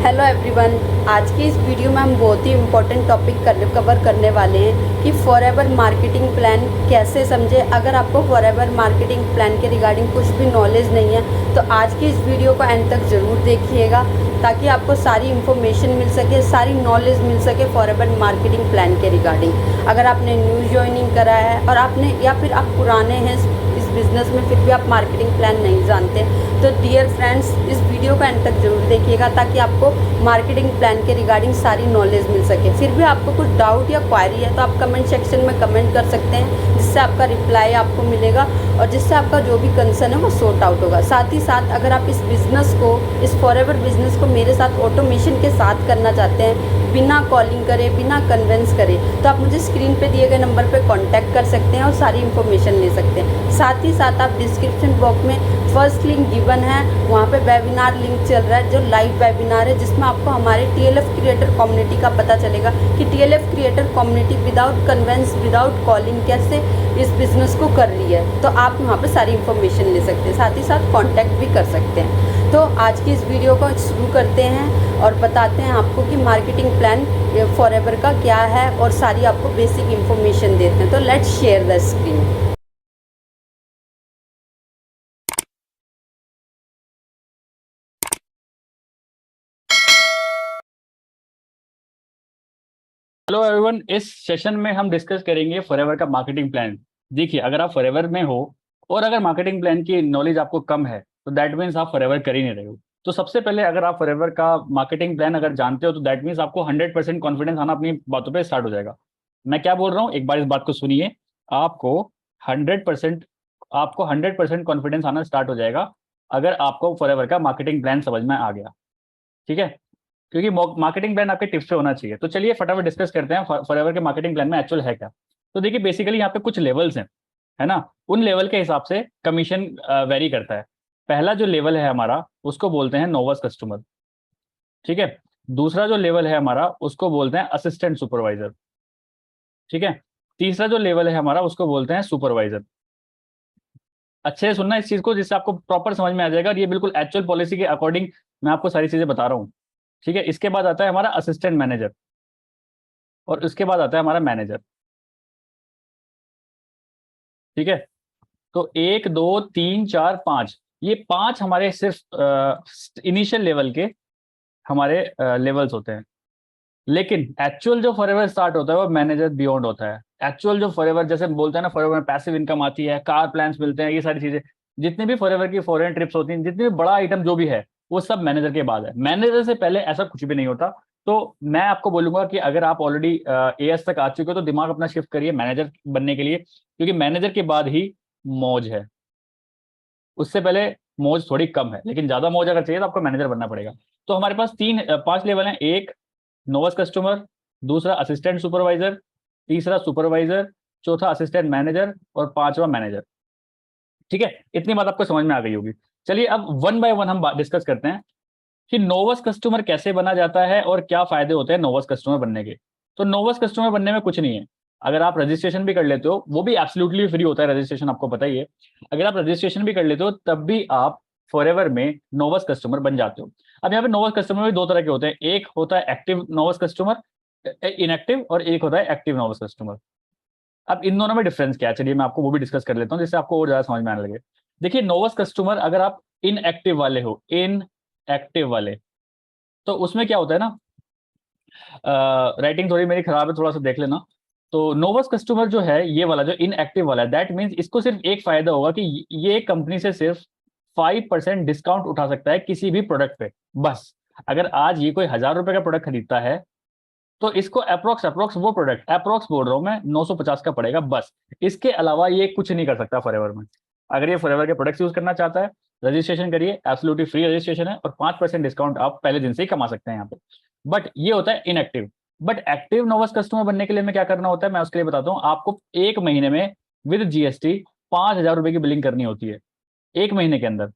Hello everyone. आज की इस वीडियो में हम बहुत ही इम्पोर्टेंट टॉपिक कवर करने वाले हैं कि फॉरएवर मार्केटिंग प्लान कैसे समझे। अगर आपको फॉरएवर मार्केटिंग प्लान के रिगार्डिंग कुछ भी नॉलेज नहीं है तो आज की इस वीडियो को एंड तक ज़रूर देखिएगा, ताकि आपको सारी इन्फॉर्मेशन मिल सके, सारी नॉलेज मिल सके फॉरएवर मार्केटिंग प्लान के रिगार्डिंग। अगर आपने न्यू ज्वाइनिंग करा है और आपने या फिर आप पुराने हैं इस बिज़नेस में फिर भी आप मार्केटिंग प्लान नहीं जानते, तो डियर फ्रेंड्स इस वीडियो को एंड तक जरूर देखिएगा, ताकि आपको मार्केटिंग प्लान के रिगार्डिंग सारी नॉलेज मिल सके। फिर भी आपको कुछ डाउट या क्वारी है तो आप कमेंट सेक्शन में कमेंट कर सकते हैं, जिससे आपका रिप्लाई आपको मिलेगा और जिससे आपका जो भी कंसर्न है वो सॉर्ट आउट होगा। साथ ही साथ अगर आप इस बिज़नेस को, इस फॉरएवर बिज़नेस को मेरे साथ ऑटोमेशन के साथ करना चाहते हैं, बिना कॉलिंग करे, बिना कन्वेंस करे, तो आप मुझे स्क्रीन पे दिए गए नंबर पे कांटेक्ट कर सकते हैं और सारी इन्फॉर्मेशन ले सकते हैं। साथ ही साथ आप डिस्क्रिप्शन बॉक्स में फर्स्ट लिंक गिवन है, वहाँ पे वेबिनार लिंक चल रहा है जो लाइव वेबिनार है, जिसमें आपको हमारे टीएलएफ क्रिएटर कम्युनिटी का पता चलेगा कि TLF creator community without convince, without calling कैसे इस बिज़नेस को कर रही है। तो आप वहाँ पे सारी इन्फॉर्मेशन ले सकते हैं, साथ ही साथ कॉन्टैक्ट भी कर सकते हैं। तो आज की इस वीडियो को शुरू करते हैं और बताते हैं आपको कि मार्केटिंग प्लान फॉरएवर का क्या है और सारी आपको बेसिक इन्फॉर्मेशन देते हैं। तो let's share the screen. Hello everyone, इस सेशन में हम डिस्कस करेंगे फॉरएवर का मार्केटिंग प्लान। देखिए, अगर आप फॉरएवर में हो और अगर मार्केटिंग प्लान की नॉलेज आपको कम है तो दैट मीन्स आप फॉरएवर कर ही नहीं रहे हो। तो सबसे पहले अगर आप फॉरएवर का मार्केटिंग प्लान अगर जानते हो तो दैट मीन्स आपको 100% कॉन्फिडेंस आना अपनी बातों पे स्टार्ट हो जाएगा। मैं क्या बोल रहा हूँ, एक बार इस बात को सुनिए। आपको 100% आपको 100% कॉन्फिडेंस आना स्टार्ट हो जाएगा अगर आपको फॉरएवर का मार्केटिंग प्लान समझ में आ गया। ठीक है, क्योंकि मार्केटिंग प्लान आपके टिप्स पे होना चाहिए। तो चलिए फटाफट डिस्कस करते हैं फॉरएवर के मार्केटिंग प्लान में एक्चुअल है क्या। तो देखिए, बेसिकली यहाँ पे कुछ लेवल्स हैं, है ना। उन लेवल के हिसाब से कमीशन वेरी करता है। पहला जो लेवल है हमारा उसको बोलते हैं नोवस कस्टमर। ठीक है। दूसरा जो लेवल है हमारा उसको बोलते हैं असिस्टेंट सुपरवाइजर। ठीक है। तीसरा जो लेवल है हमारा उसको बोलते हैं सुपरवाइजर। अच्छे से सुनना इस चीज को, जिससे आपको प्रॉपर समझ में आ जाएगा और ये बिल्कुल एक्चुअल पॉलिसी के अकॉर्डिंग मैं आपको सारी चीजें बता रहा हूँ। ठीक है। इसके बाद आता है हमारा असिस्टेंट मैनेजर और उसके बाद आता है हमारा मैनेजर। ठीक है। तो एक, दो, तीन, चार, पांच, ये पांच हमारे सिर्फ इनिशियल लेवल के हमारे लेवल्स होते हैं। लेकिन एक्चुअल जो फॉरएवर स्टार्ट होता है वो मैनेजर बियॉन्ड होता है। एक्चुअल जो फॉरएवर, जैसे हम बोलते हैं ना, फॉरएवर में पैसिव इनकम आती है, कार प्लान्स मिलते हैं, ये सारी चीजें, जितनी भी फॉरएवर की फॉरेन ट्रिप्स होती हैं, जितनी भी बड़ा आइटम जो भी है, वो सब मैनेजर के बाद है। मैनेजर से पहले ऐसा कुछ भी नहीं होता। तो मैं आपको बोलूंगा कि अगर आप ऑलरेडी एएस तक आ चुके हो तो दिमाग अपना शिफ्ट करिए मैनेजर बनने के लिए, क्योंकि मैनेजर के बाद ही मौज है। उससे पहले मौज थोड़ी कम है, लेकिन ज्यादा मौज अगर चाहिए तो आपको मैनेजर बनना पड़ेगा। तो हमारे पास पांच लेवल हैं। एक नोवस कस्टमर, दूसरा असिस्टेंट सुपरवाइजर, तीसरा सुपरवाइजर, चौथा असिस्टेंट मैनेजर और पांचवा मैनेजर। ठीक है, इतनी बात आपको समझ में आ गई होगी। चलिए अब वन बाय वन हम डिस्कस करते हैं कि नोवस कस्टमर कैसे बना जाता है और क्या फायदे होते हैं नोवस कस्टमर बनने के। तो नोवस कस्टमर बनने में कुछ नहीं है। अगर आप रजिस्ट्रेशन भी कर लेते हो, वो भी एब्सोल्युटली फ्री होता है रजिस्ट्रेशन, आपको पता ही है। अगर आप रजिस्ट्रेशन भी कर लेते हो तब भी आप फॉरएवर में नोवस कस्टमर बन जाते हो। अब यहाँ पे नोवस कस्टमर भी दो तरह के होते हैं, एक होता है एक्टिव नोवस कस्टमर, इनएक्टिव, और एक होता है एक्टिव नोवस कस्टमर। अब इन दोनों में डिफरेंस क्या है, चलिए मैं आपको वो भी डिस्कस कर लेता हूँ, जिससे आपको और ज्यादा समझ में आने लगे। देखिए, नोवस कस्टमर अगर आप इनएक्टिव वाले हो, इनएक्टिव वाले, तो उसमें क्या होता है ना, राइटिंग थोड़ी मेरी खराब है, थोड़ा सा देख लेना। तो नोवस कस्टमर जो है, ये वाला जो इनएक्टिव वाला है, दैट मीन्स इसको सिर्फ एक फायदा होगा कि ये कंपनी से सिर्फ 5% डिस्काउंट उठा सकता है किसी भी प्रोडक्ट पे, बस। अगर आज ये कोई 1,000 रुपए का प्रोडक्ट खरीदता है तो इसको अप्रोक्स अप्रोक्स वो प्रोडक्ट, अप्रोक्स बोल रहा हूँ मैं, 950 का पड़ेगा, बस। इसके अलावा ये कुछ नहीं कर सकता फॉरएवर में। अगर ये फॉरएवर के प्रोडक्ट्स यूज करना चाहता है, रजिस्ट्रेशन करिए, एब्सोल्युटली फ्री रजिस्ट्रेशन है और 5% डिस्काउंट आप पहले दिन से ही कमा सकते हैं यहाँ पे। बट ये होता है इनएक्टिव। बट एक्टिव नोवस कस्टमर बनने के लिए मैं क्या करना होता है, मैं उसके लिए बताता हूँ आपको। एक महीने में विद जीएसटी 5,000 रुपए की बिलिंग करनी होती है, एक महीने के अंदर।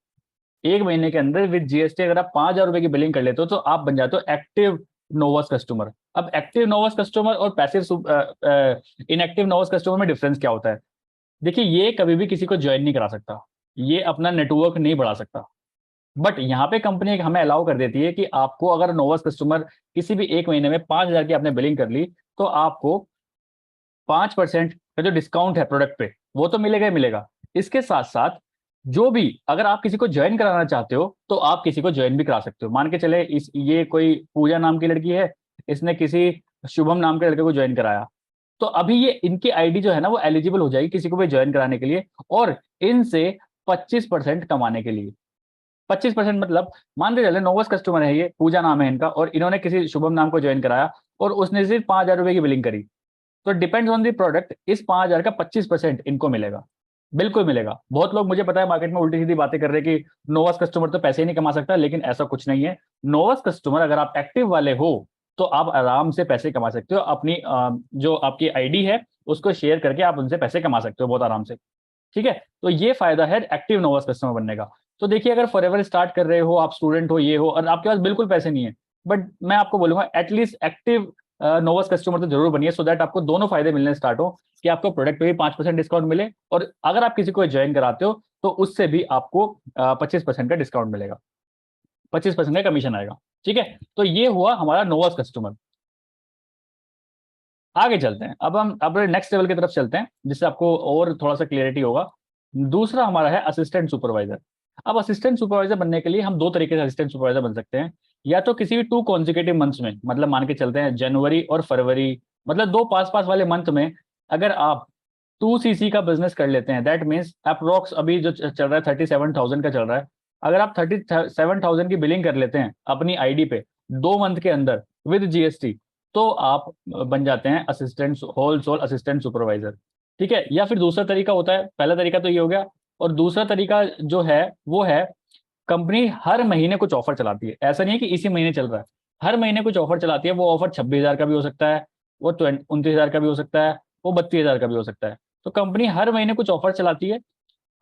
एक महीने के अंदर विद जीएसटी अगर आप 5,000 रुपए की बिलिंग कर लेते हो तो आप बन जाते हो एक्टिव नोवस कस्टमर। अब एक्टिव नोवस कस्टमर और पैसिव इनएक्टिव नोवस कस्टमर में डिफरेंस क्या होता है। देखिए, ये कभी भी किसी को ज्वाइन नहीं करा सकता, ये अपना नेटवर्क नहीं बढ़ा सकता। बट यहाँ पे कंपनी हमें अलाउ कर देती है कि आपको अगर नोवस कस्टमर किसी भी एक महीने में 5,000 की आपने बिलिंग कर ली, तो आपको 5% का जो डिस्काउंट है प्रोडक्ट पे, वो तो मिलेगा ही मिलेगा। इसके साथ साथ जो भी, अगर आप किसी को ज्वाइन कराना चाहते हो तो आप किसी को ज्वाइन भी करा सकते हो। मान के चले ये कोई पूजा नाम की लड़की है, इसने किसी शुभम नाम के लड़के को ज्वाइन कराया, तो अभी ये इनकी आईडी जो है ना वो एलिजिबल हो जाएगी किसी को भी ज्वाइन कराने के लिए, और इनसे 25% कमाने के लिए। 25% मतलब, मान के चले नोवस कस्टमर है, ये पूजा नाम है इनका, और इन्होंने किसी शुभम नाम को ज्वाइन कराया और उसने सिर्फ 5,000 रुपए की बिलिंग करी, तो डिपेंड्स ऑन द प्रोडक्ट, इस 5,000 का 25% इनको मिलेगा। बिल्कुल मिलेगा। बहुत लोग, मुझे पता है, मार्केट में उल्टी सीधी बातें कर रहे हैं कि नोवस कस्टमर तो पैसे ही नहीं कमा सकता, लेकिन ऐसा कुछ नहीं है। नोवस कस्टमर अगर आप एक्टिव वाले हो तो आप आराम से पैसे कमा सकते हो। अपनी जो आपकी आईडी है उसको शेयर करके आप उनसे पैसे कमा सकते हो बहुत आराम से। ठीक है, तो ये फायदा है एक्टिव नोवस कस्टमर बनने का। तो देखिए, अगर फॉरएवर स्टार्ट कर रहे हो, आप स्टूडेंट हो, ये हो, और आपके पास बिल्कुल पैसे नहीं है, बट मैं आपको बोलूंगा एटलीस्ट एक्टिव नोवस कस्टमर तो जरूर बनिए, सो दैट आपको दोनों फायदे मिलने स्टार्ट हो, कि आपको प्रोडक्ट पे भी 5% डिस्काउंट मिले, और अगर आप किसी को ज्वाइन कराते हो तो उससे भी आपको 25% का डिस्काउंट मिलेगा, 25% का कमीशन आएगा। ठीक है, तो ये हुआ हमारा नोवस कस्टमर। आगे चलते हैं, अब हम अब नेक्स्ट लेवल की तरफ चलते हैं, जिससे आपको और थोड़ा सा क्लियरिटी होगा। दूसरा हमारा है असिस्टेंट सुपरवाइजर। अब असिस्टेंट सुपरवाइजर बनने के लिए हम दो तरीके से असिस्टेंट सुपरवाइजर बन सकते हैं। या तो किसी भी 2 कॉन्जिक्यूटिव मंथ्स में, मतलब मान के चलते हैं जनवरी और फरवरी, मतलब 2 पास पास वाले मंथ में, अगर आप 2 cc का बिजनेस कर लेते हैं, दैट मीन्स अप्रोक्स अभी जो चल रहा है 37,000 का चल रहा है, अगर आप 37,000 की बिलिंग कर लेते हैं अपनी आईडी पे 2 मंथ के अंदर विद जीएसटी, तो आप बन जाते हैं assistant, whole sole assistant supervisor. ठीक है, या फिर दूसरा तरीका होता है, पहला तरीका तो ये हो गया, और दूसरा तरीका जो है वो है, कंपनी हर महीने कुछ ऑफर चलाती है। ऐसा नहीं है कि इसी महीने चल रहा है, हर महीने कुछ ऑफर चलाती है। वो ऑफर 26,000 का भी हो सकता है, वो 29,000 का भी हो सकता है, वो 32,000 का भी हो सकता है। तो कंपनी हर महीने कुछ ऑफर चलाती है।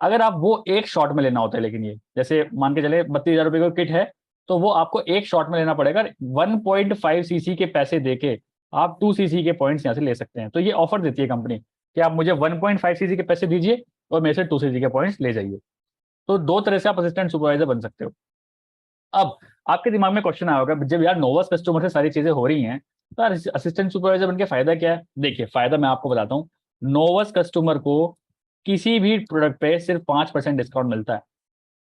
अगर आप वो एक शॉट में लेना होता है, लेकिन ये जैसे मान के चले 32,000 रुपये का किट है, तो वो आपको एक शॉट में लेना पड़ेगा। 1.5 cc के पैसे देके आप 2 cc के पॉइंट्स यहाँ से ले सकते हैं। तो ये ऑफर देती है कंपनी कि आप मुझे 1.5 cc के पैसे दीजिए और मेरे से 2 cc के पॉइंट्स ले जाइए। तो दो तरह से आप असिस्टेंट सुपरवाइजर बन सकते हो। अब आपके दिमाग में क्वेश्चन आया होगा, जब यार नोवस कस्टमर से सारी चीजें हो रही हैं, तो यार असिस्टेंट सुपरवाइजर बन के फायदा क्या है? देखिए, फायदा मैं आपको बताता हूँ। नोवस कस्टमर को किसी भी प्रोडक्ट पे सिर्फ 5% डिस्काउंट मिलता है,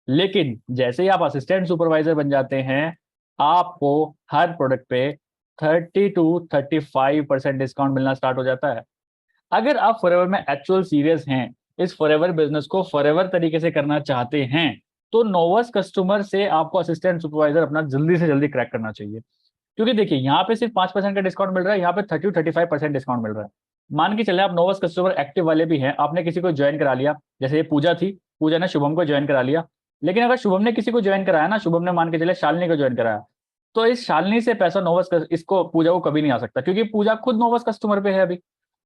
लेकिन जैसे ही आप असिस्टेंट सुपरवाइजर बन जाते हैं, आपको हर प्रोडक्ट पे 30 to 35% डिस्काउंट मिलना स्टार्ट हो जाता है। अगर आप फॉरएवर में एक्चुअल सीरियस हैं, इस फॉरएवर बिजनेस को फॉरएवर तरीके से करना चाहते हैं, तो नोवस कस्टमर से आपको असिस्टेंट सुपरवाइजर अपना जल्दी से जल्दी क्रैक करना चाहिए। क्योंकि देखिए, यहाँ पे सिर्फ 5% का डिस्काउंट मिल रहा है, यहाँ पे 30 to 35% डिस्काउंट मिल रहा है। मान के चले आप नोवस कस्टमर एक्टिव वाले भी हैं, आपने किसी को ज्वाइन करा लिया, जैसे ये पूजा थी, पूजा ने शुभम को ज्वाइन करा लिया। लेकिन अगर शुभम ने किसी को ज्वाइन कराया ना, शुभम ने मान के चले शालिनी को ज्वाइन कराया, तो इस शालिनी से पैसा इसको पूजा को कभी नहीं आ सकता, क्योंकि पूजा खुद नोवस कस्टमर पे है अभी।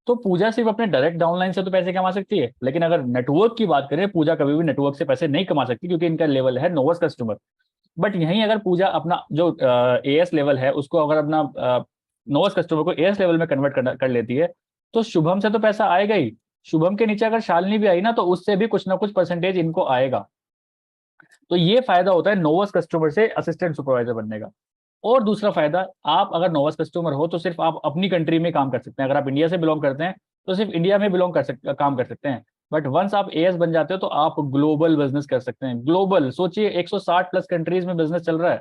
तो पूजा सिर्फ अपने डायरेक्ट डाउनलाइन से तो पैसे कमा सकती है, लेकिन अगर नेटवर्क की बात करें, पूजा कभी भी नेटवर्क से पैसे नहीं कमा सकती, क्योंकि इनका लेवल है नोवस कस्टमर। बट यहीं अगर पूजा अपना जो एएस लेवल है उसको, अगर अपना नोवस कस्टमर को एएस लेवल में कन्वर्ट कर लेती है, तो शुभम से तो पैसा आएगा ही। शुभम के नीचे अगर शालिनी भी आई ना, तो उससे भी कुछ ना कुछ परसेंटेज इनको आएगा। तो ये फायदा होता है नोवस कस्टमर से असिस्टेंट सुपरवाइजर बनने का। और दूसरा फायदा, आप अगर नोवस कस्टमर हो तो सिर्फ आप अपनी कंट्री में काम कर सकते हैं। अगर आप इंडिया से बिलोंग करते हैं तो सिर्फ इंडिया में काम कर सकते हैं। बट वंस आप एएस बन जाते हो तो आप ग्लोबल बिजनेस कर सकते हैं। ग्लोबल सोचिए, 160 प्लस कंट्रीज में बिजनेस चल रहा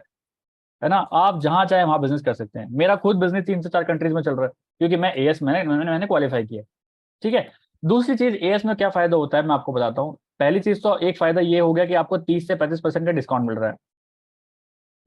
है ना। आप जहां चाहे वहां बिजनेस कर सकते हैं। मेरा खुद बिजनेस 3 से 4 कंट्रीज में चल रहा है, क्योंकि मैं एएस मैंने क्वालिफाई किया। ठीक है, दूसरी चीज एएस में क्या फायदा होता है मैं आपको बताता हूँ। पहली चीज तो एक फायदा ये हो गया कि आपको 30 से 35% का डिस्काउंट मिल रहा है।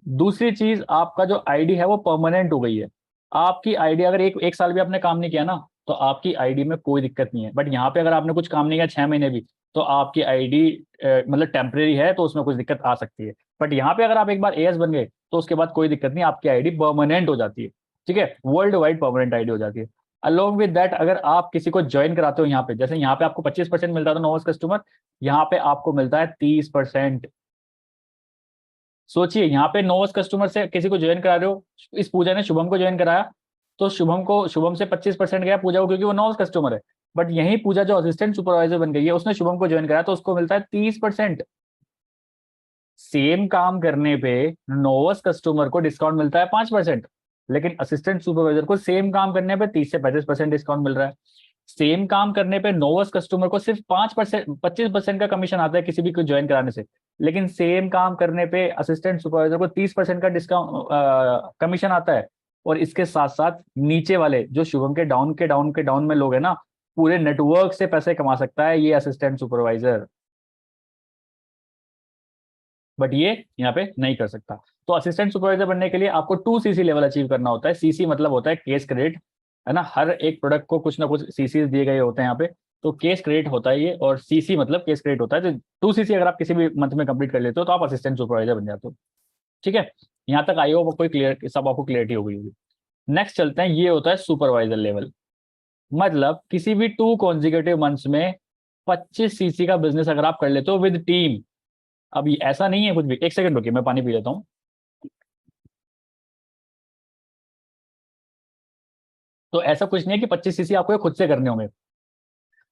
दूसरी चीज, आपका जो आईडी है वो परमानेंट हो गई है। आपकी आईडी अगर एक एक साल भी आपने काम नहीं किया ना, तो आपकी आईडी में कोई दिक्कत नहीं है। बट यहाँ पे अगर आपने कुछ काम नहीं किया 6 महीने भी, तो आपकी आईडी मतलब टेम्परेरी है, तो उसमें कुछ दिक्कत आ सकती है। बट यहाँ पे अगर आप एक बार एएस बन गए तो उसके बाद कोई दिक्कत नहीं, आपकी आईडी परमानेंट हो जाती है। ठीक है, वर्ल्ड वाइड परमानेंट आईडी हो जाती है। अलोंग विद दैट, अगर आप किसी को ज्वाइन कराते हो यहाँ पे, जैसे यहाँ पे आपको 25% मिलता था नोवस कस्टमर, यहाँ पे आपको मिलता है 30%। सोचिए, यहाँ पे नोवस कस्टमर से किसी को ज्वाइन करा रहे हो, इस पूजा ने शुभम को ज्वाइन कराया, तो शुभम से 25% गया पूजा को, क्योंकि वो नोवस कस्टमर है। बट यही पूजा जो असिस्टेंट सुपरवाइजर बन गई है, उसने शुभम को ज्वाइन कराया, तो उसको मिलता है 30%। सेम काम करने पे नोवस कस्टमर को डिस्काउंट मिलता है 5%, लेकिन असिस्टेंट सुपरवाइजर को सेम काम करने पे 30 से 35% डिस्काउंट मिल रहा है। सेम काम करने पे नोवस कस्टमर को सिर्फ 25% का कमीशन आता है किसी भी को ज्वाइन कराने से, लेकिन सेम काम करने पे असिस्टेंट सुपरवाइजर को 30% का डिस्काउंट कमीशन आता है। और इसके साथ साथ नीचे वाले जो शुभम के डाउन में लोग हैं ना, पूरे नेटवर्क से पैसे कमा सकता है ये असिस्टेंट सुपरवाइजर, बट ये यहाँ पे नहीं कर सकता। तो असिस्टेंट सुपरवाइजर बनने के लिए आपको 2 CC लेवल अचीव करना होता है। सीसी मतलब होता है केस क्रेडिट, है ना, हर एक प्रोडक्ट को कुछ ना कुछ सीसी दिए गए होते हैं यहाँ पे, तो केस क्रेडिट होता है ये, और सीसी मतलब केस क्रेडिट होता है। तो 2 CC अगर आप किसी भी मंथ में कंप्लीट कर लेते हो तो आप असिस्टेंट सुपरवाइजर बन जाते हो। ठीक है, यहाँ तक आई हो कोई क्लियर, सब आपको क्लियरिटी हो गई होगी। नेक्स्ट चलते हैं, ये होता है सुपरवाइजर लेवल। मतलब किसी भी 2 कॉन्जिक्यूटिव मंथ्स में 25 CC का बिजनेस अगर आप कर लेते हो विद टीम। अभी ऐसा नहीं है कुछ भी, एक सेकंड रुकिए मैं पानी पी लेता हूँ। तो ऐसा कुछ नहीं है कि 25 CC आपको ये खुद से करने होंगे।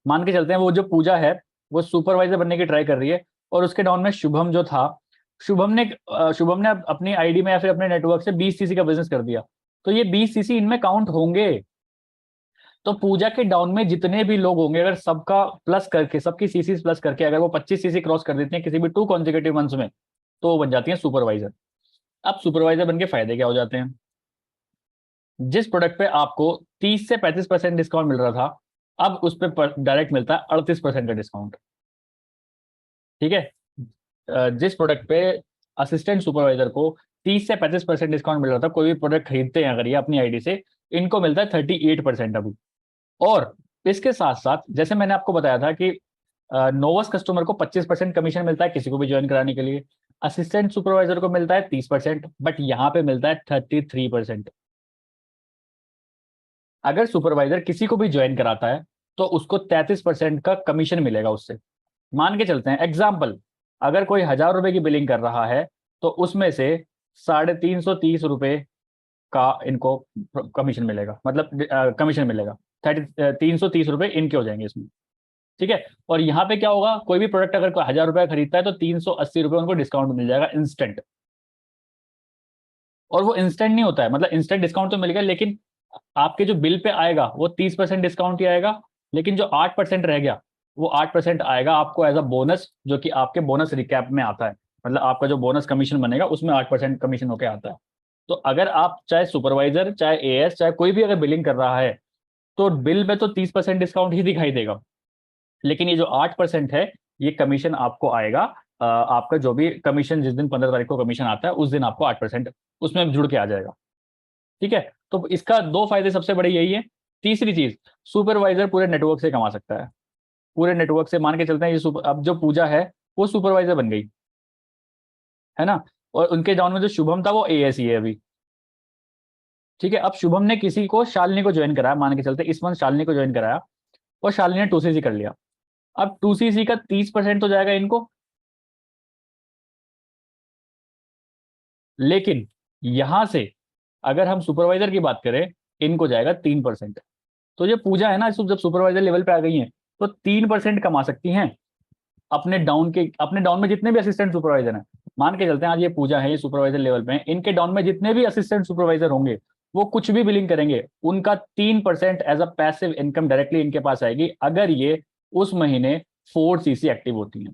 मान के चलते हैं वो जो पूजा है वो सुपरवाइजर बनने की ट्राई कर रही है, और उसके डाउन में शुभम जो था, शुभम ने अपनी आईडी में या फिर अपने नेटवर्क से 20 CC का बिजनेस कर दिया, तो ये 20 CC इनमें काउंट होंगे। तो पूजा के डाउन में जितने भी लोग होंगे, अगर सबका प्लस करके, सबकी सीसी प्लस करके अगर वो 25 CC क्रॉस कर देते हैं किसी भी 2 कॉन्जिक्यूटिव मंथ्स में, तो वो बन जाती है सुपरवाइजर। अब सुपरवाइजर बन के फायदे क्या हो जाते हैं? जिस प्रोडक्ट पे आपको 30 से 35% डिस्काउंट मिल रहा था, अब उस पर डायरेक्ट मिलता है 38% का डिस्काउंट। ठीक है, जिस प्रोडक्ट पे असिस्टेंट सुपरवाइजर को 30 से 35% डिस्काउंट मिल रहा था, कोई भी प्रोडक्ट खरीदते हैं अगर ये अपनी आईडी से, इनको मिलता है 38% अभी। और इसके साथ साथ जैसे मैंने आपको बताया था कि नोवस कस्टमर को 25% कमीशन मिलता है किसी को भी ज्वाइन कराने के लिए, असिस्टेंट सुपरवाइजर को मिलता है 30%, बट यहाँ पे मिलता है 33%। अगर सुपरवाइजर किसी को भी ज्वाइन कराता है तो उसको 33% का कमीशन मिलेगा उससे। मान के चलते हैं एग्जाम्पल, अगर कोई 1,000 रुपए की बिलिंग कर रहा है तो उसमें से 330 रुपए का इनको कमीशन मिलेगा, मतलब कमीशन मिलेगा 330 रुपए इनके हो जाएंगे इसमें। ठीक है, और यहाँ पे क्या होगा, कोई भी प्रोडक्ट अगर कोई 1,000 रुपए खरीदता है तो 380 रुपए उनको डिस्काउंट मिल जाएगा इंस्टेंट। और वो इंस्टेंट नहीं होता है, मतलब इंस्टेंट डिस्काउंट तो मिल गया, लेकिन आपके जो बिल पे आएगा वो 30% डिस्काउंट ही आएगा, लेकिन जो 8% रह गया वो 8% आएगा आपको एज अ बोनस, जो कि आपके बोनस रिकैप में आता है। मतलब आपका जो बोनस कमीशन बनेगा उसमें 8% कमीशन होके आता है। तो अगर आप चाहे सुपरवाइजर चाहे एएस चाहे कोई भी अगर बिलिंग कर रहा है, तो बिल में तो 30% डिस्काउंट ही दिखाई देगा, लेकिन ये जो 8% है ये कमीशन आपको आएगा। आपका जो भी कमीशन, जिस दिन 15 तारीख को कमीशन आता है उस दिन आपको 8% उसमें जुड़ के आ जाएगा। ठीक है, तो इसका 2 फायदे सबसे बड़े यही है। तीसरी चीज, सुपरवाइजर पूरे नेटवर्क से कमा सकता है। पूरे नेटवर्क से मान के चलते हैं ये अब जो पूजा है वो सुपरवाइजर बन गई, है ना, और उनके डाउन में जो शुभम था वो एएस ही है अभी। ठीक है, अब शुभम ने किसी को, शालिनी को ज्वाइन कराया, मान के चलते इस मंथ शालिनी को ज्वाइन कराया, और शालिनी ने 2 CC कर लिया। अब 2 CC का 30% तो जाएगा इनको, लेकिन यहां से अगर हम सुपरवाइजर की बात करें, इनको जाएगा 3%। तो ये पूजा है ना, जब सुपरवाइजर लेवल पे आ गई हैं तो 3% कमा सकती हैं अपने डाउन में जितने भी असिस्टेंट सुपरवाइजर हैं। मान के चलते हैं आज ये पूजा है, ये सुपरवाइजर लेवल पे हैं, इनके डाउन में जितने भी असिस्टेंट सुपरवाइजर होंगे वो कुछ भी बिलिंग करेंगे, उनका 3% as a passive income directly इनके पास आएगी, अगर ये उस महीने 4 CC एक्टिव होती हैं।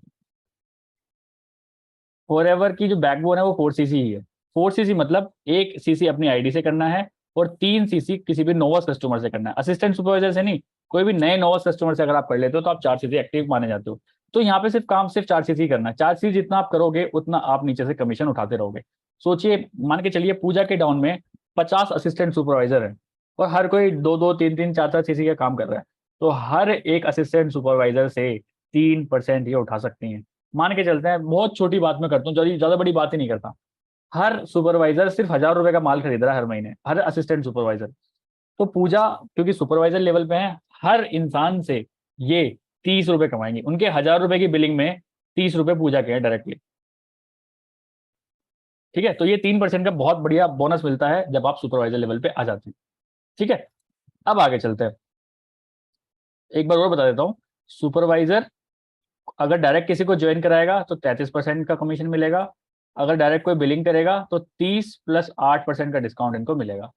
फॉरएवर की जो बैकबोन है वो 4 CC ही है। 4 CC मतलब 1 CC अपनी आईडी से करना है, और 3 CC किसी भी नोवस कस्टमर से करना है, असिस्टेंट सुपरवाइजर से नहीं। कोई भी नए नोवस कस्टमर से अगर आप कर लेते हो तो आप 4 CC एक्टिव माने जाते हो। तो यहाँ पे सिर्फ काम सिर्फ 4 CC करना है। 4 CC जितना आप करोगे उतना आप नीचे से कमीशन उठाते रहोगे। सोचिए, मान के चलिए पूजा के डाउन में 50 असिस्टेंट सुपरवाइजर है, और हर कोई 2-2, 3-3, 4-4 CC का काम कर रहा है, तो हर एक असिस्टेंट सुपरवाइजर से 3% ये उठा सकती हैं। मान के चलते हैं, बहुत छोटी बात मैं करता हूँ, ज्यादा बड़ी बात ही नहीं करता, हर सुपरवाइजर सिर्फ 1,000 रुपए का माल खरीद रहा है हर महीने, हर असिस्टेंट सुपरवाइजर। तो पूजा क्योंकि सुपरवाइजर लेवल पे है, हर इंसान से ये 30 रुपए कमाएंगे, उनके 1,000 रुपए की बिलिंग में 30 रुपए पूजा के हैं डायरेक्टली। ठीक है, तो ये 3% का बहुत बढ़िया बोनस मिलता है जब आप सुपरवाइजर लेवल पे आ जाते हैं। ठीक है, अब आगे चलते हैं, एक बार और बता देता हूँ। सुपरवाइजर अगर डायरेक्ट किसी को ज्वाइन कराएगा तो 33% का कमीशन मिलेगा, अगर डायरेक्ट कोई बिलिंग करेगा तो 30 + 8% का डिस्काउंट इनको मिलेगा,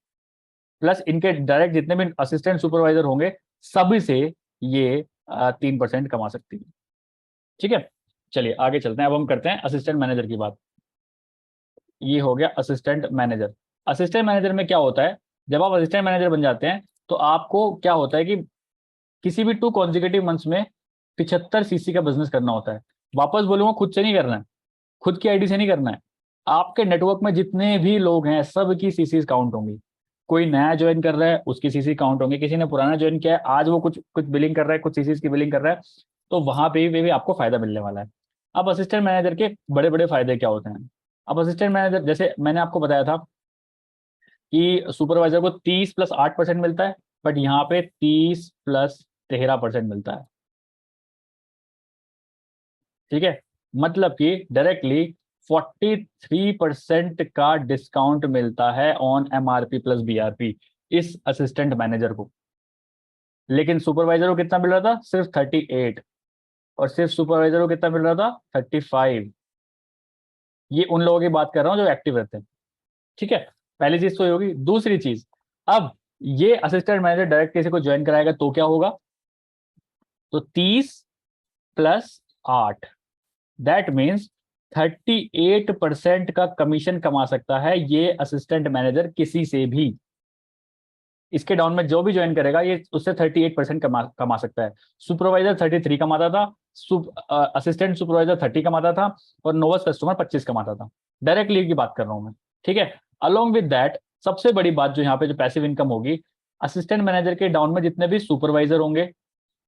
प्लस इनके डायरेक्ट जितने भी असिस्टेंट सुपरवाइजर होंगे सभी से ये 3% कमा सकती है। ठीक है, चलिए आगे चलते हैं। अब हम करते हैं असिस्टेंट मैनेजर की बात। ये हो गया असिस्टेंट मैनेजर। असिस्टेंट मैनेजर में क्या होता है, जब आप असिस्टेंट मैनेजर बन जाते हैं तो आपको क्या होता है कि किसी भी 2 कॉन्जिक्यूटिव मंथ्स में 75 सीसी का बिजनेस करना होता है। वापस बोलूंगा, खुद से नहीं करना है, खुद की आईडी से नहीं करना है। आपके नेटवर्क में जितने भी लोग हैं सबकी सीसीज काउंट होंगी। कोई नया ज्वाइन कर रहा है उसकी सीसी काउंट होंगे, किसी ने पुराना ज्वाइन किया है आज वो कुछ कुछ बिलिंग कर रहा है, कुछ सीसीज की बिलिंग कर रहा है, तो वहां पे भी आपको फायदा मिलने वाला है। अब असिस्टेंट मैनेजर के बड़े बड़े फायदे क्या होते हैं। अब असिस्टेंट मैनेजर, जैसे मैंने आपको बताया था कि सुपरवाइजर को 30 + 8% मिलता है, बट यहाँ पे 30 + 13% मिलता है। ठीक है, मतलब कि डायरेक्टली 43% का डिस्काउंट मिलता है ऑन एमआरपी प्लस बीआरपी इस असिस्टेंट मैनेजर को। लेकिन सुपरवाइजर को कितना मिल रहा था, सिर्फ 38, और सिर्फ सुपरवाइजर को कितना मिल रहा था, 35। ये उन लोगों की बात कर रहा हूं जो एक्टिव रहते हैं। ठीक है, पहली चीज तो ये होगी। दूसरी चीज, अब ये असिस्टेंट मैनेजर डायरेक्ट किसी को ज्वाइन कराएगा तो क्या होगा, तो 30 + 8, दैट मीन्स 38% का कमीशन कमा सकता है ये असिस्टेंट मैनेजर किसी से भी। इसके डाउन में जो भी ज्वाइन करेगा ये उससे 38% कमा सकता है। सुपरवाइजर 33 कमाता था, असिस्टेंट सुपरवाइजर 30 कमाता था, और नोवस कस्टमर 25 कमाता था। डायरेक्ट लीड की बात कर रहा हूं मैं। ठीक है, अलोंग विद दैट सबसे बड़ी बात जो यहाँ पे जो पैसिव इनकम होगी, असिस्टेंट मैनेजर के डाउन में जितने भी सुपरवाइजर होंगे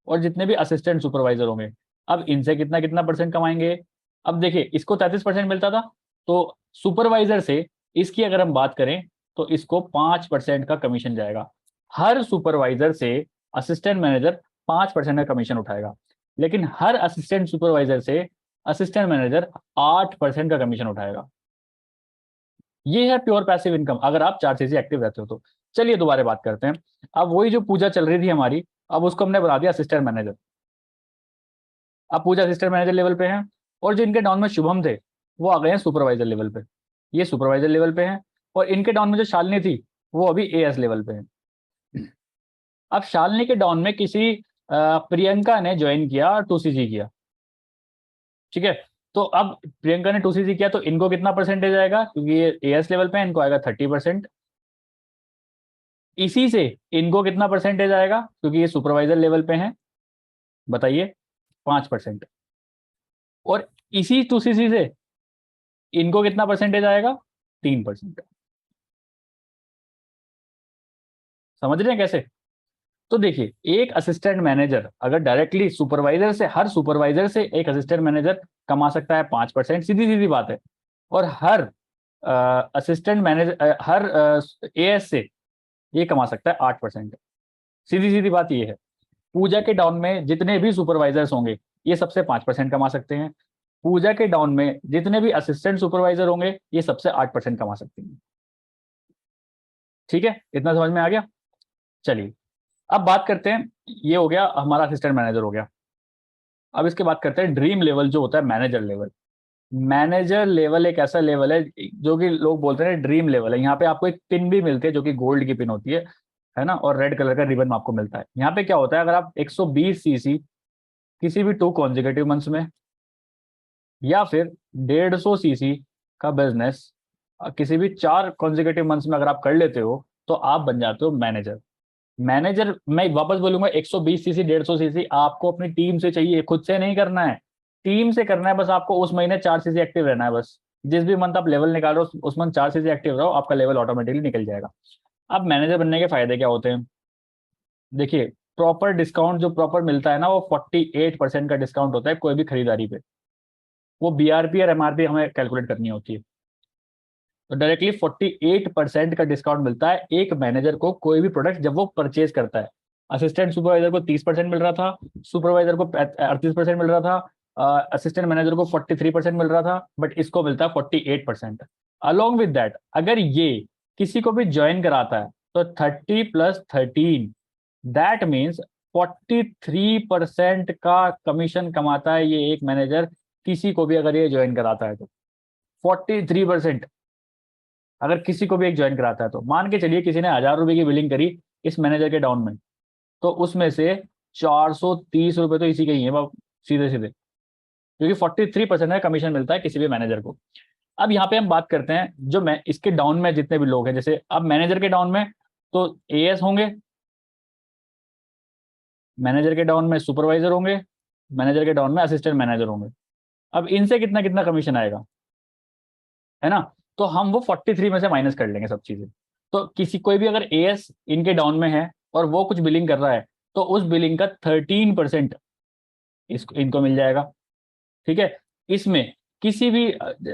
और जितने भी असिस्टेंट सुपरवाइजर होंगे, अब इनसे कितना कितना परसेंट कमाएंगे। अब देखिए, इसको 33% मिलता था, तो सुपरवाइजर से इसकी अगर हम बात करें तो इसको 5% का कमीशन जाएगा। हर सुपरवाइजर से असिस्टेंट मैनेजर 5% का कमीशन उठाएगा, लेकिन हर असिस्टेंट सुपरवाइजर से असिस्टेंट मैनेजर 8% का कमीशन उठाएगा। ये है प्योर पैसिव इनकम, अगर आप 4 चीजें एक्टिव रहते हो तो। चलिए दोबारा बात करते हैं। अब वही जो पूजा चल रही थी हमारी, अब उसको हमने बना दिया असिस्टेंट मैनेजर। अब पूजा असिस्टेंट मैनेजर लेवल पे हैं, और जो इनके डाउन में शुभम थे वो आ गए हैं सुपरवाइजर लेवल पे। ये सुपरवाइजर लेवल पे हैं, और इनके डाउन में जो शालिनी थी वो अभी एएस लेवल पे है। अब शालिनी के डाउन में किसी प्रियंका ने ज्वाइन किया, 2cg किया। ठीक है, तो अब प्रियंका ने 2cg किया तो इनको कितना परसेंटेज आएगा, क्योंकि ये एएस लेवल पे है, इनको आएगा 30%। इसी से इनको कितना परसेंटेज आएगा, क्योंकि ये सुपरवाइजर लेवल पे हैं, बताइए, 5%। और इसी 2cc से इनको कितना परसेंटेज आएगा, 3%। समझ रहे हैं कैसे। तो देखिए, एक असिस्टेंट मैनेजर अगर डायरेक्टली सुपरवाइजर से, हर सुपरवाइजर से एक असिस्टेंट मैनेजर कमा सकता है 5%, सीधी सीधी बात है। और हर असिस्टेंट मैनेजर, हर एएस से ये कमा सकता है 8%। सीधी सीधी बात ये है। पूजा के डाउन में जितने भी सुपरवाइजर्स होंगे ये सबसे 5% कमा सकते हैं। पूजा के डाउन में जितने भी असिस्टेंट सुपरवाइजर होंगे ये सबसे 8% कमा सकते हैं। ठीक है, इतना समझ में आ गया। चलिए अब बात करते हैं, ये हो गया हमारा असिस्टेंट मैनेजर हो गया। अब इसके बात करते हैं ड्रीम लेवल जो होता है मैनेजर लेवल। मैनेजर लेवल एक ऐसा लेवल है जो कि लोग बोलते हैं ड्रीम लेवल है। यहाँ पे आपको एक पिन भी मिलती है जो कि गोल्ड की पिन होती है ना, और रेड कलर का रिबन आपको मिलता है। यहाँ पे क्या होता है, अगर आप 120 सीसी किसी भी 2 कॉन्जिक्यूटिव मंथ्स में, या फिर 150 सीसी का बिजनेस किसी भी 4 कॉन्जिक्यूटिव मंथ्स में अगर आप कर लेते हो तो आप बन जाते हो मैनेजर। मैनेजर, मैं वापस बोलूंगा, 120 सीसी 150 सीसी आपको अपनी टीम से चाहिए, खुद से नहीं करना है, टीम से करना है। बस आपको उस महीने 4 सीसी एक्टिव रहना है। बस जिस भी मंथ आप लेवल निकाल रहे हो उस मंथ 4 सीसी एक्टिव रहो, आपका लेवल ऑटोमेटिकली निकल जाएगा। अब मैनेजर बनने के फायदे क्या होते हैं, देखिए, प्रॉपर डिस्काउंट जो प्रॉपर मिलता है ना, वो 48% का डिस्काउंट होता है कोई भी खरीदारी पे। वो बीआरपी और एमआरपी हमें कैलकुलेट करनी होती है। तो डायरेक्टली 48% का डिस्काउंट मिलता है एक मैनेजर को कोई भी प्रोडक्ट जब वो परचेज करता है। असिस्टेंट सुपरवाइजर को 30% मिल रहा था, सुपरवाइजर को 38% मिल रहा था, असिस्टेंट मैनेजर को 43% मिल रहा था, बट इसको मिलता है 48%। अलोंग विद दैट अगर ये किसी को भी ज्वाइन कराता है तो 30 + 13, दैट मीन्स 43% का कमीशन कमाता है ये एक मैनेजर, किसी को भी अगर ये ज्वाइन कराता है तो। 43%। अगर किसी को भी एक ज्वाइन कराता है तो मान के चलिए किसी ने 1000 रुपए की बिलिंग करी इस मैनेजर के डाउन में, तो उसमें से 430 रुपए तो इसी के ही है बाप, सीधे सीधे, क्योंकि 43% का कमीशन मिलता है किसी भी मैनेजर को। अब यहाँ पे हम बात करते हैं जो मैं इसके डाउन में जितने भी लोग हैं, जैसे अब मैनेजर के डाउन में तो एएस होंगे, मैनेजर के डाउन में सुपरवाइजर होंगे, मैनेजर के डाउन में असिस्टेंट मैनेजर होंगे। अब इनसे कितना कितना कमीशन आएगा, है ना? तो हम वो 43 में से माइनस कर लेंगे सब चीजें। तो किसी कोई भी अगर एएस इनके डाउन में है और वो कुछ बिलिंग कर रहा है तो उस बिलिंग का 13% इसको इनको मिल जाएगा। ठीक है, इसमें किसी भी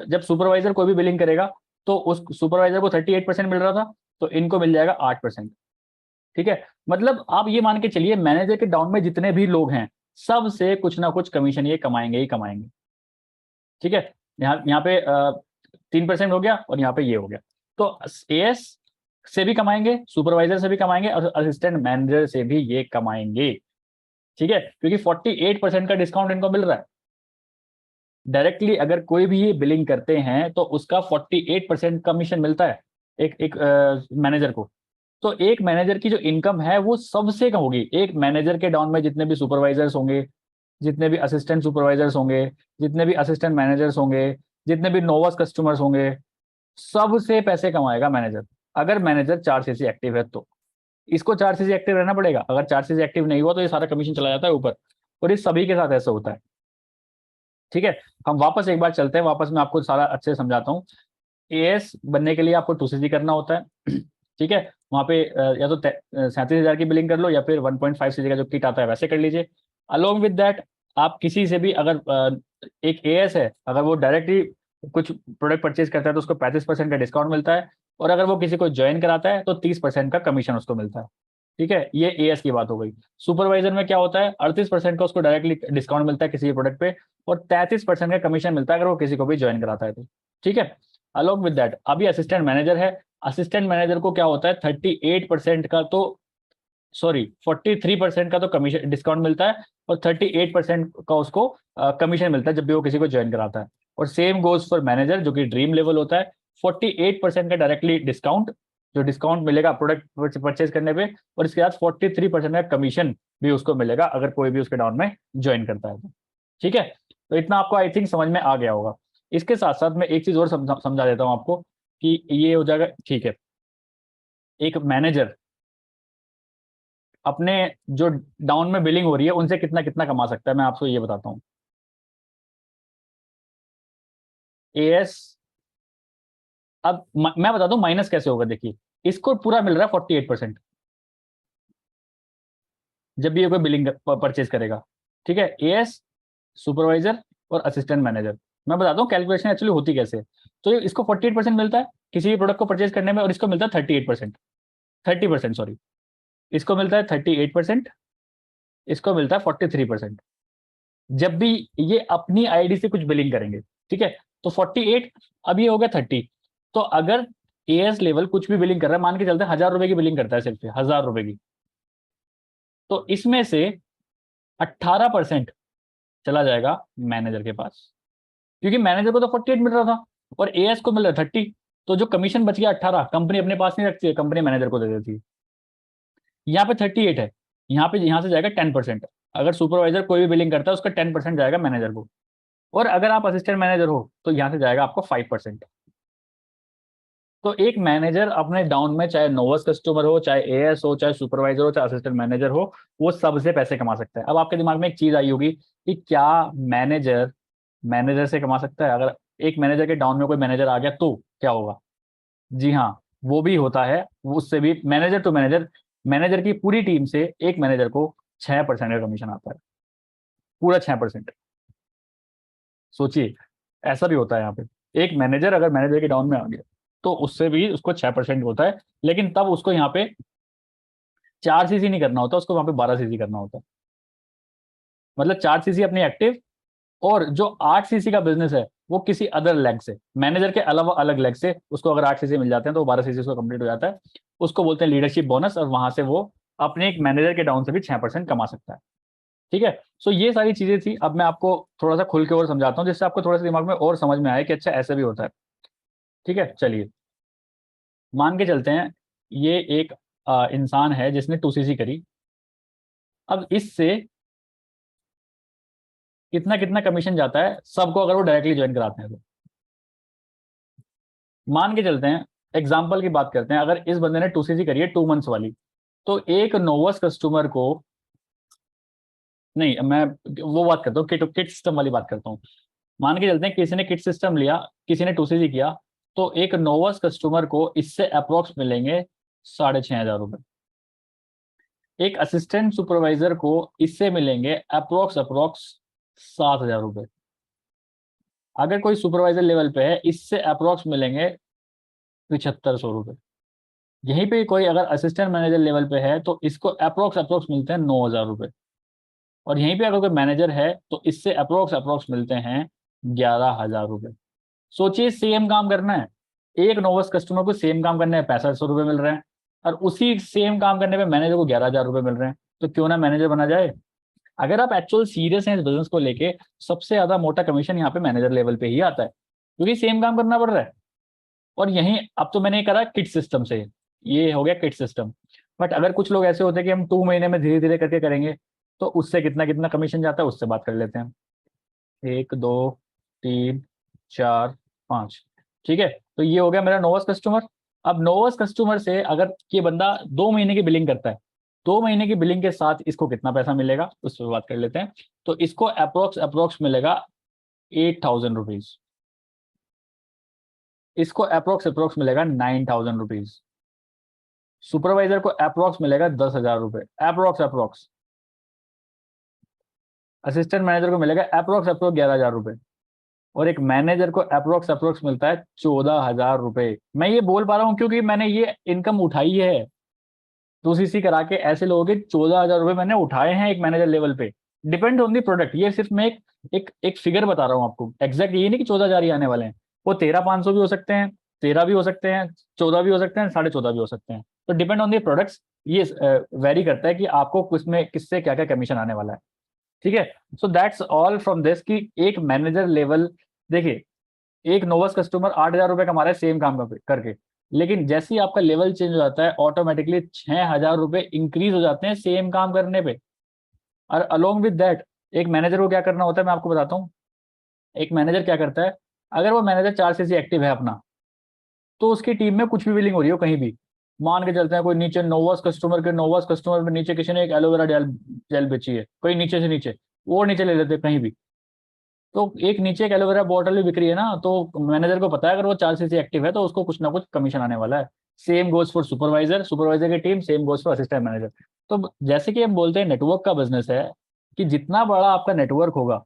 जब सुपरवाइजर कोई भी बिलिंग करेगा तो उस सुपरवाइजर को 38% मिल रहा था, तो इनको मिल जाएगा 8%। ठीक है, मतलब आप ये मान के चलिए मैनेजर के डाउन में जितने भी लोग हैं सब से कुछ ना कुछ कमीशन ये कमाएंगे ही कमाएंगे। ठीक है, यहाँ पे 3% हो गया और यहाँ पे ये हो गया। तो एएस से भी कमाएंगे, सुपरवाइजर से भी कमाएंगे और असिस्टेंट मैनेजर से भी ये कमाएंगे। ठीक है, क्योंकि 48% का डिस्काउंट इनको मिल रहा है डायरेक्टली। अगर कोई भी ये बिलिंग करते हैं तो उसका 48% कमीशन मिलता है एक मैनेजर को। तो एक मैनेजर की जो इनकम है वो सबसे कम होगी। एक मैनेजर के डाउन में जितने भी सुपरवाइजर्स होंगे, जितने भी असिस्टेंट सुपरवाइजर्स होंगे, जितने भी असिस्टेंट मैनेजर्स होंगे, जितने भी नोवस कस्टमर्स होंगे, सबसे पैसे कमाएगा मैनेजर। अगर मैनेजर 4cc एक्टिव है तो इसको 4cc एक्टिव रहना पड़ेगा। अगर 4cc एक्टिव नहीं हुआ तो ये सारा कमीशन चला जाता है ऊपर, और ये सभी के साथ ऐसा होता है। ठीक है, हम वापस एक बार चलते हैं, वापस मैं आपको सारा अच्छे से समझाता हूँ। एएस बनने के लिए आपको 2cc करना होता है। ठीक है, वहाँ पे या तो 37,000 की बिलिंग कर लो या फिर 1.5cc का जो किट आता है वैसे कर लीजिए। अलोंग विद दैट आप किसी से भी अगर एक एएस है, अगर वो डायरेक्टली कुछ प्रोडक्ट परचेज करता है तो उसको 35% का डिस्काउंट मिलता है, और अगर वो किसी को ज्वाइन कराता है तो 30% का कमीशन उसको मिलता है। ठीक है, ये एएस की बात हो गई। सुपरवाइजर में क्या होता है, 38% का उसको डायरेक्टली डिस्काउंट मिलता है किसी भी प्रोडक्ट पे, और 33% का कमीशन मिलता है अगर वो किसी को भी ज्वाइन कराता है तो। ठीक है, अलोंग विद दैट अभी असिस्टेंट मैनेजर है। असिस्टेंट मैनेजर को क्या होता है, 38% का तो सॉरी 43% का तो कमीशन डिस्काउंट मिलता है, और 38% का उसको कमीशन मिलता है जब भी वो किसी को ज्वाइन कराता है। और सेम गोज फॉर मैनेजर जो कि ड्रीम लेवल होता है, 48% का डायरेक्टली डिस्काउंट, जो डिस्काउंट मिलेगा प्रोडक्ट परचेज करने पे, और इसके बाद 43% का कमीशन भी उसको मिलेगा अगर कोई भी उसके डाउन में ज्वाइन करता है तो। ठीक है, तो इतना आपको आई थिंक समझ में आ गया होगा। इसके साथ साथ मैं एक चीज और समझा देता हूँ आपको कि ये हो जाएगा। ठीक है, एक मैनेजर अपने जो डाउन में बिलिंग हो रही है उनसे कितना कितना कमा सकता है, मैं आपको ये बताता हूँ। एएस अब मैं बताता हूँ माइनस कैसे होगा। देखिए, इसको पूरा मिल रहा है 48% जब भी ये कोई बिलिंग परचेज करेगा। ठीक है, एएस, सुपरवाइजर और असिस्टेंट मैनेजर। मैं बताता हूँ कैलकुलेशन एक्चुअली होती कैसे। तो इसको 48% मिलता है किसी भी प्रोडक्ट को परचेज करने में, और इसको मिलता है 38%, 30% सॉरी, इसको मिलता है 38%, इसको मिलता है 43%। जब भी ये अपनी आईडी से कुछ बिलिंग करेंगे। ठीक है, तो 48, अब ये हो गया 30। तो अगर एएस लेवल कुछ भी बिलिंग कर रहा है, मान के चलते हैं 1000 रुपए की बिलिंग करता है, सिर्फ 1000 रुपए की, तो इसमें से 18% चला जाएगा मैनेजर के पास, क्योंकि मैनेजर को तो 48 मिल रहा था और एएस को मिल रहा है 30। तो जो कमीशन बच गया 18 कंपनी अपने पास नहीं रखती है, कंपनी मैनेजर को दे देती है। यहाँ पे 38 है, यहाँ से जाएगा 10%। अगर सुपरवाइजर कोई भी बिलिंग करता है उसका 10% जाएगा मैनेजर को, और अगर आप असिस्टेंट मैनेजर हो तो यहाँ से जाएगा आपको 5%। तो एक मैनेजर अपने डाउन में चाहे नोवस कस्टमर हो, चाहे एएस हो, चाहे सुपरवाइजर हो, चाहे असिस्टेंट मैनेजर हो, वो सबसे पैसे कमा सकता है। अब आपके दिमाग में एक चीज आई होगी कि क्या मैनेजर मैनेजर से कमा सकता है? अगर एक मैनेजर के डाउन में कोई मैनेजर आ गया तो क्या होगा? जी हाँ, वो भी होता है। उससे भी मैनेजर टू मैनेजर, मैनेजर की पूरी टीम से एक मैनेजर को 6% का कमीशन आता है, पूरा 6%। सोचिए, ऐसा भी होता है यहाँ पे। एक मैनेजर अगर मैनेजर के डाउन में आ गया तो उससे भी उसको 6% होता है, लेकिन तब उसको यहाँ पे 4cc नहीं करना होता, उसको वहां पे 12cc करना होता है। मतलब 4cc अपनी एक्टिव, और जो 8cc का बिजनेस है वो किसी अदर लेग से, मैनेजर के अलावा अलग लेग से उसको अगर 8cc मिल जाते हैं तो 12cc उसको कंप्लीट हो जाता है। उसको बोलते हैं लीडरशिप बोनस, और वहां से वो अपने एक मैनेजर के डाउन से भी 6% कमा सकता है। ठीक है। सो ये सारी चीजें थी। अब मैं आपको थोड़ा सा खुल के और समझाता हूँ, जिससे आपको थोड़ा सा दिमाग में और समझ में आए कि अच्छा ऐसे भी होता है। ठीक है, चलिए मान के चलते हैं ये एक इंसान है जिसने 2cc करी। अब इससे कितना कितना कमीशन जाता है सबको, अगर वो डायरेक्टली ज्वाइन कराते हैं तो। मान के चलते हैं, एग्जाम्पल की बात करते हैं, अगर इस बंदे ने 2cc करी है 2 मंथ्स वाली, तो एक नोवस कस्टमर को, नहीं मैं वो बात करता हूँ, किट किट सिस्टम वाली बात करता हूँ। मान के चलते हैं किसी ने किट सिस्टम लिया, किसी ने 2cc किया, तो एक नोवस कस्टमर को इससे अप्रोक्स मिलेंगे 6,500 रुपये। एक असिस्टेंट सुपरवाइजर को इससे मिलेंगे अप्रोक्स अप्रोक्स 7,000 रुपये। अगर कोई सुपरवाइजर लेवल पे है, इससे अप्रोक्स मिलेंगे 7,500 रुपये। यहीं पे कोई अगर असिस्टेंट मैनेजर लेवल पे है तो इसको अप्रोक्स अप्रोक्स मिलते हैं 9,000 रुपये। और यहीं पे अगर कोई मैनेजर है तो इससे अप्रोक्स अप्रोक्स मिलते हैं 11,000 रुपये। सोचिए सेम काम करना है, एक नोवस कस्टमर को सेम काम करने में 6500 रुपये मिल रहे हैं, और उसी सेम काम करने पे मैनेजर को 11,000 रुपये मिल रहे हैं, तो क्यों ना मैनेजर बना जाए। अगर आप एक्चुअल सीरियस हैं इस बिजनेस को लेके, सबसे ज्यादा मोटा कमीशन यहाँ पे मैनेजर लेवल पे ही आता है, क्योंकि सेम काम करना पड़ रहा है। और यहीं अब तो मैंने करा किट सिस्टम से, ये हो गया किट सिस्टम। बट अगर कुछ लोग ऐसे होते हैं कि हम 2 महीने में धीरे धीरे करके करेंगे, तो उससे कितना कितना कमीशन जाता है उससे बात कर लेते हैं। 1 2 3 4 5, ठीक है। तो ये हो गया मेरा नोवस कस्टमर। अब नोवस कस्टमर से अगर ये बंदा 2 महीने की बिलिंग करता है, 2 महीने की बिलिंग के साथ इसको कितना पैसा मिलेगा उस पर बात कर लेते हैं। तो इसको अप्रोक्स अप्रोक्स मिलेगा 8,000 रुपीज, इसको अप्रोक्स अप्रोक्स मिलेगा 9,000 रुपीज, सुपरवाइजर को अप्रोक्स मिलेगा 10,000 रुपये अप्रोक्स अप्रोक्स, असिस्टेंट मैनेजर को मिलेगा अप्रोक्स अप्रोक्स 11,000 रुपये, और एक मैनेजर को अप्रोक्स अप्रोक्स मिलता है 14,000 रुपये। मैं ये बोल पा रहा हूँ क्योंकि मैंने ये इनकम उठाई है। 2cc करा के ऐसे लोगों के 14,000 रुपये मैंने उठाए हैं एक मैनेजर लेवल पे। डिपेंड ऑन दी प्रोडक्ट, ये सिर्फ मैं एक फिगर बता रहा हूँ आपको, एग्जैक्ट ये नहीं कि 14,000 ही आने वाले हैं। वो 13,500 भी हो सकते हैं, 13 भी हो सकते हैं, 14 भी हो सकते हैं, 14.5 भी हो सकते हैं। तो डिपेंड ऑन दी प्रोडक्ट्स, ये वेरी करता है कि आपको किसमें किससे क्या क्या कमीशन आने वाला है। ठीक है। सो दैट्स ऑल फ्रॉम दिस कि एक मैनेजर लेवल, देखिए एक नोवस कस्टमर 8,000 रुपये कमा रहा है सेम काम करके, लेकिन जैसे ही आपका लेवल चेंज हो जाता है ऑटोमेटिकली 6,000 रुपये इंक्रीज हो जाते हैं सेम काम करने पे। और अलोंग विद दैट एक मैनेजर को क्या करना होता है मैं आपको बताता हूँ। एक मैनेजर क्या करता है, अगर वो मैनेजर 4cc एक्टिव है अपना, तो उसकी टीम में कुछ भी बिलिंग हो रही हो कहीं भी, मान के चलते हैं कोई नीचे नोवस कस्टमर में नीचे किसी ने एक एलोवेरा जेल जेल बेची है, कोई नीचे से नीचे, वो नीचे ले लेते हैं कहीं भी, तो एक नीचे एक एलोवेरा बॉटल भी बिक रही है ना, तो मैनेजर को पता है अगर वो 4cc एक्टिव है तो उसको कुछ ना कुछ कमीशन आने वाला है। Same goes for supervisor, supervisor की team, same goes for assistant manager. तो जैसे कि हम बोलते हैं नेटवर्क का बिजनेस है, कि जितना बड़ा आपका नेटवर्क होगा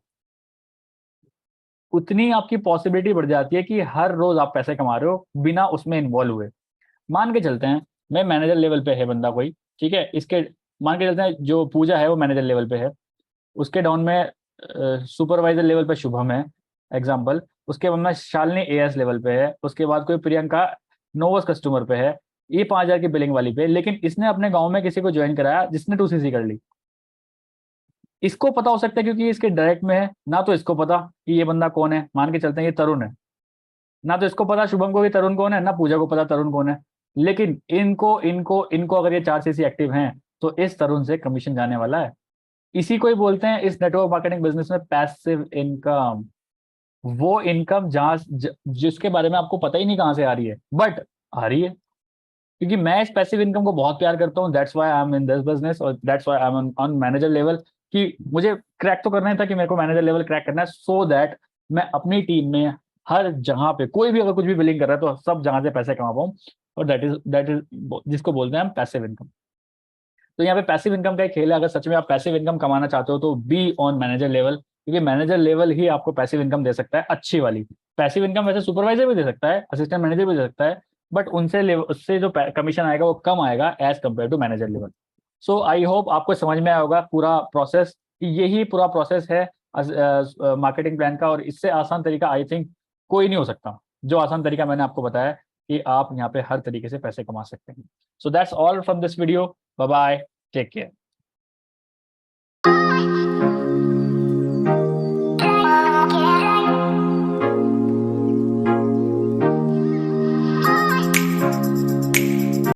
उतनी आपकी पॉसिबिलिटी बढ़ जाती है कि हर रोज आप पैसे कमा रहे हो बिना उसमें इन्वॉल्व हुए। मान के चलते हैं मैं मैनेजर लेवल पे है बंदा कोई, ठीक है, इसके मान के चलते हैं जो पूजा है वो मैनेजर लेवल पे है, उसके डाउन में सुपरवाइजर लेवल पे शुभम है एग्जाम्पल, उसके बाद में शालिनी एएस लेवल पे है, उसके बाद कोई प्रियंका नोवस कस्टमर पे है, ये 5,000 की बिलिंग वाली पे, लेकिन इसने अपने गांव में किसी को ज्वाइन कराया जिसने 2cc कर ली। इसको पता हो सकता है क्योंकि ये इसके डायरेक्ट में है, ना तो इसको पता कि ये बंदा कौन है, मान के चलते हैं ये तरुण है, ना तो इसको पता शुभम को कि तरुण कौन है, ना पूजा को पता तरुण कौन है। लेकिन इनको इनको इनको अगर ये 4cc एक्टिव हैं तो इस तरुण से कमीशन जाने वाला है। इसी को ही बोलते हैं इस नेटवर्क मार्केटिंग बिजनेस में पैसिव इनकम। वो इनकम जहां जिसके बारे में आपको पता ही नहीं कहां से आ रही है, बट आ रही है। क्योंकि मैं इस पैसिव इनकम को बहुत प्यार करता हूँ, that's why I am in this business, और that's why I am on manager level, कि मुझे क्रैक तो करना ही था कि मेरे को मैनेजर लेवल क्रैक करना है, सो दैट मैं अपनी टीम में हर जहां पे कोई भी अगर कुछ भी बिलिंग कर रहा है तो सब जहां से पैसे कमा पाऊँ। और दैट इज जिसको बोलते हैं हम पैसिव इनकम। तो यहाँ पे पैसिव इनकम का एक खेल है, अगर सच में आप पैसिव इनकम कमाना चाहते हो तो बी ऑन मैनेजर लेवल, क्योंकि मैनेजर लेवल ही आपको पैसिव इनकम दे सकता है अच्छी वाली। पैसिव इनकम वैसे सुपरवाइजर भी दे सकता है, असिस्टेंट मैनेजर भी दे सकता है, बट उससे जो कमीशन आएगा वो कम आएगा as compare to manager level. So I hope आपको समझ में आया होगा पूरा प्रोसेस, यही पूरा प्रोसेस है मार्केटिंग प्लान का, और इससे आसान तरीका आई थिंक कोई नहीं हो सकता। जो आसान तरीका मैंने आपको बताया कि आप यहाँ पे हर तरीके से पैसे कमा सकते हैं। So that's all from this video, bye bye, take care.